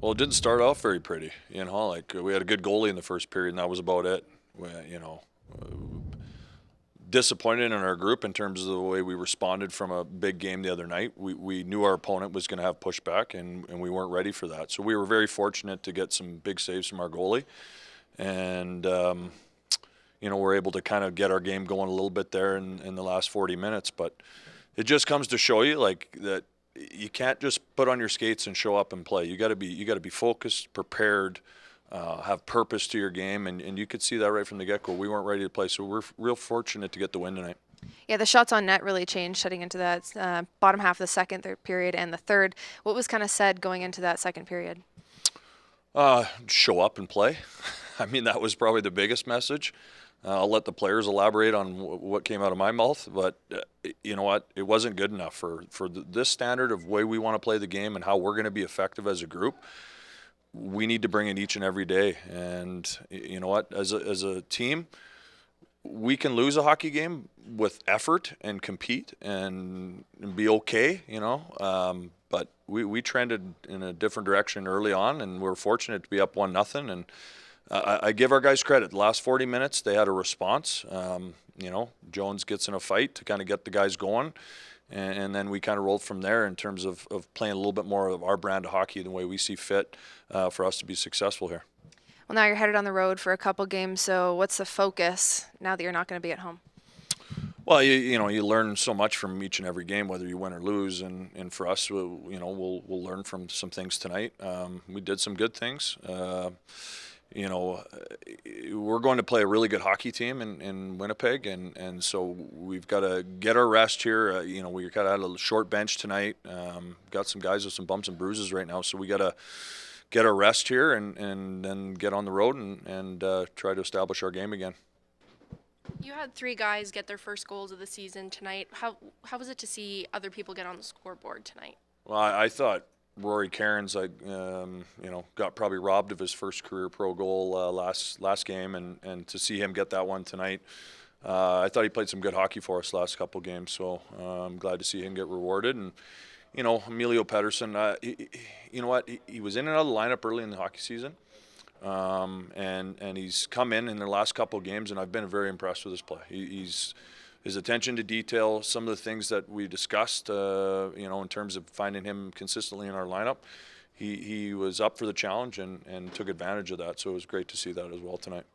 Well, it didn't start off very pretty. Like we had a good goalie in the first period, and that was about it. Disappointed in our group in terms of the way we responded from a big game the other night. We knew our opponent was going to have pushback, and we weren't ready for that. So we were very fortunate to get some big saves from our goalie, and we're able to kind of get our game going a little bit there in the last 40 minutes. But it just comes to show you like that you can't just put on your skates and show up and play. You got to be focused, prepared. Have purpose to your game, and you could see that right from the get-go. We weren't ready to play, so we're real fortunate to get the win tonight. Yeah, the shots on net really changed heading into that bottom half of the second period and the third. What was kind of said going into that second period? Show up and play. I mean, that was probably the biggest message. I'll let the players elaborate on what came out of my mouth, but you know what? It wasn't good enough for this standard of way we want to play the game and how we're going to be effective as a group. We need to bring it each and every day. And you know what? As a team, we can lose a hockey game with effort and compete and be okay, but we trended in a different direction early on, and we're fortunate to be up 1-0. And I give our guys credit. The last 40 minutes, they had a response. Jones gets in a fight to kind of get the guys going. And then we kind of rolled from there in terms of playing a little bit more of our brand of hockey the way we see fit for us to be successful here. Well, now you're headed on the road for a couple games, so what's the focus now that you're not going to be at home? Well, you learn so much from each and every game, whether you win or lose, and for us, we'll learn from some things tonight. We did some good things. We're going to play a really good hockey team in Winnipeg, and so we've got to get our rest here. We kind of had a short bench tonight. Got some guys with some bumps and bruises right now, so we got to get our rest here and then get on the road and try to establish our game again. You had 3 guys get their first goals of the season tonight. How was it to see other people get on the scoreboard tonight? Well, I thought Rory Cairns, got probably robbed of his first career pro goal last game, and to see him get that one tonight, I thought he played some good hockey for us last couple games. So I'm glad to see him get rewarded. And Emilio Pettersson, he was in and out of the lineup early in the hockey season, and he's come in the last couple of games, and I've been very impressed with his play. His attention to detail, some of the things that we discussed, in terms of finding him consistently in our lineup, he was up for the challenge and took advantage of that. So it was great to see that as well tonight.